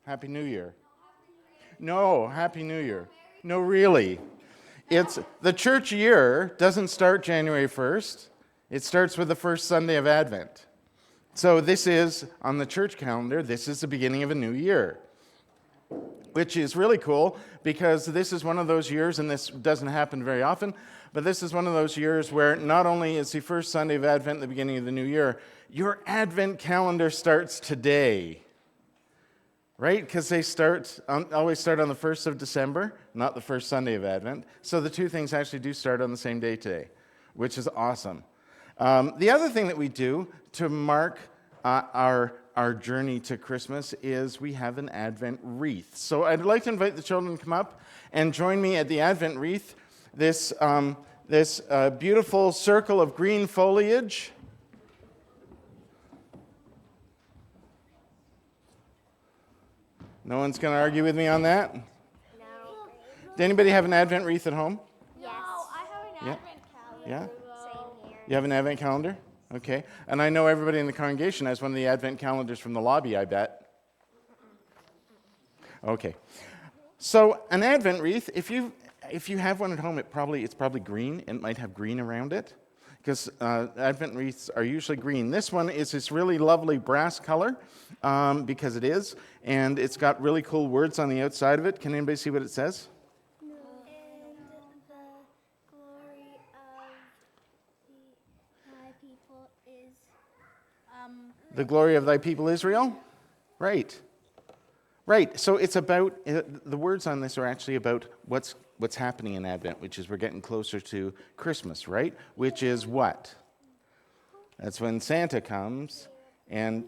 Happy New Year. No, Happy New Year. No, really. It's the church year doesn't start January 1st. It starts with the first Sunday of Advent. So this is, on the church calendar, this is the beginning of a new year, which is really cool because this is one of those years, and this doesn't happen very often, but this is one of those years where not only is the first Sunday of Advent the beginning of the new year, your Advent calendar starts today. Right? Because they always start on the 1st of December, not the first Sunday of Advent. So the two things actually do start on the same day today, which is awesome. The other thing that we do to mark our journey to Christmas is we have an Advent wreath. So I'd like to invite the children to come up and join me at the Advent wreath, this beautiful circle of green foliage. No one's going to argue with me on that? No. Does anybody have an Advent wreath at home? Yes. No, I have an Advent calendar. Yeah? Same here. You have an Advent calendar? Okay. And I know everybody in the congregation has one of the Advent calendars from the lobby, I bet. Okay. So an Advent wreath, if you have one at home, it's probably green. It might have green around it, because Advent wreaths are usually green. This one is this really lovely brass color, because it is, and it's got really cool words on the outside of it. Can anybody see what it says? No. And the glory of my people is... The glory of thy people Israel? Right. Right. So it's about, the words on this are actually about what's happening in Advent, which is we're getting closer to Christmas, right? Which is what? That's when Santa comes, and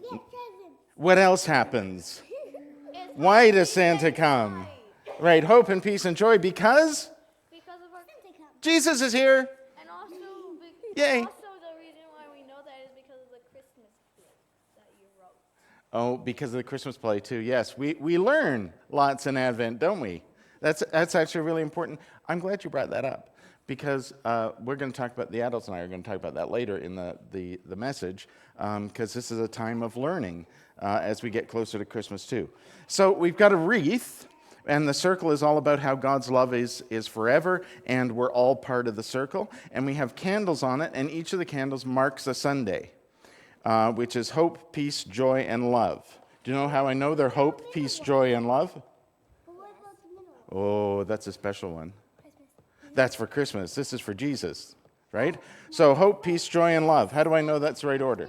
what else happens? Why does Santa come? Right, hope and peace and joy, because of our... Jesus is here. And also, Yay. also the reason why we know that is because of the Christmas play that you wrote. Oh, because of the Christmas play too. Yes, we learn lots in Advent, don't we? That's actually really important. I'm glad you brought that up, because we're going to talk about, the adults and I are going to talk about that later in the message, because this is a time of learning as we get closer to Christmas too. So we've got a wreath, and the circle is all about how God's love is forever, and we're all part of the circle. And we have candles on it, and each of the candles marks a Sunday, which is hope, peace, joy, and love. Do you know how I know they're hope, peace, joy, and love? Oh, that's a special one. That's for Christmas. This is for Jesus, right? So hope, peace, joy, and love. How do I know that's the right order?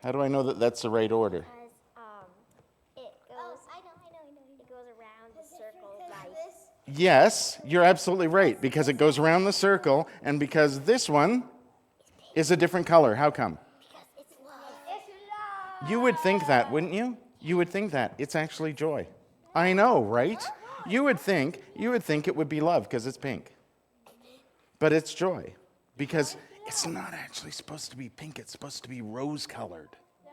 How do I know that that's the right order? Because it goes around the circle like... Yes, you're absolutely right, because it goes around the circle, and because this one is a different color. How come? Because it's love. It's love. You would think that, wouldn't you? You would think that. It's actually joy. I know, right? You would think it would be love because it's pink. But it's joy, because it's not actually supposed to be pink. It's supposed to be rose-colored. Then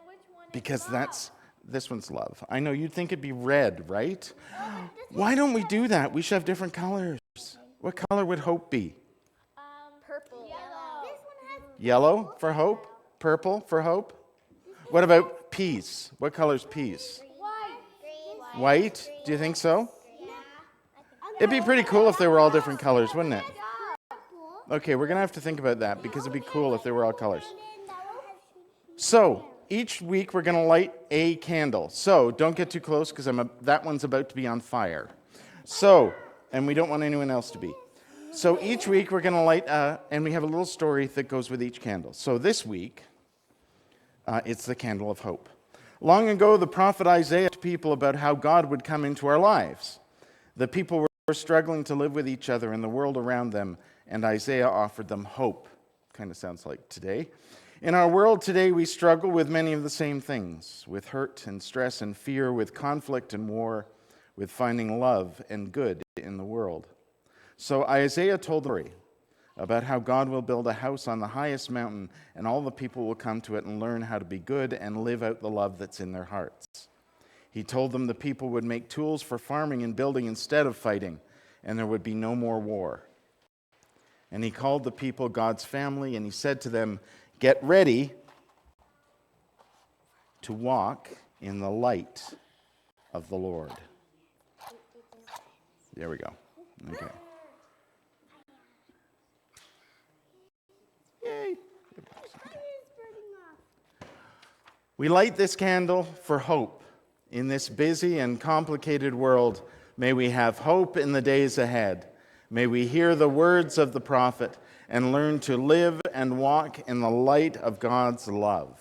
which one is Because love? this one's love. I know, you'd think it'd be red, right? Why don't we do that? We should have different colors. What color would hope be? Purple. Yellow. This one has... Yellow for hope? Purple for hope? What about peace? What color's peace? White. Green. White? Do you think so? Yeah. It'd be pretty cool if they were all different colors, wouldn't it? Okay, we're going to have to think about that, because it'd be cool if they were all colors. So, each week we're going to light a candle. So, don't get too close, because that one's about to be on fire. So, and we don't want anyone else to be. So each week we're going to light, and we have a little story that goes with each candle. So this week, it's the candle of hope. Long ago, the prophet Isaiah told people about how God would come into our lives. The people were struggling to live with each other and the world around them, and Isaiah offered them hope. Kind of sounds like today. In our world today, we struggle with many of the same things, with hurt and stress and fear, with conflict and war, with finding love and good in the world. So Isaiah told the story about how God will build a house on the highest mountain, and all the people will come to it and learn how to be good and live out the love that's in their hearts. He told them the people would make tools for farming and building instead of fighting, and there would be no more war. And he called the people God's family, and he said to them, "Get ready to walk in the light of the Lord. There we go. Okay. Yay. We light this candle for hope. In this busy and complicated world, may we have hope in the days ahead. May we hear the words of the prophet and learn to live and walk in the light of God's love.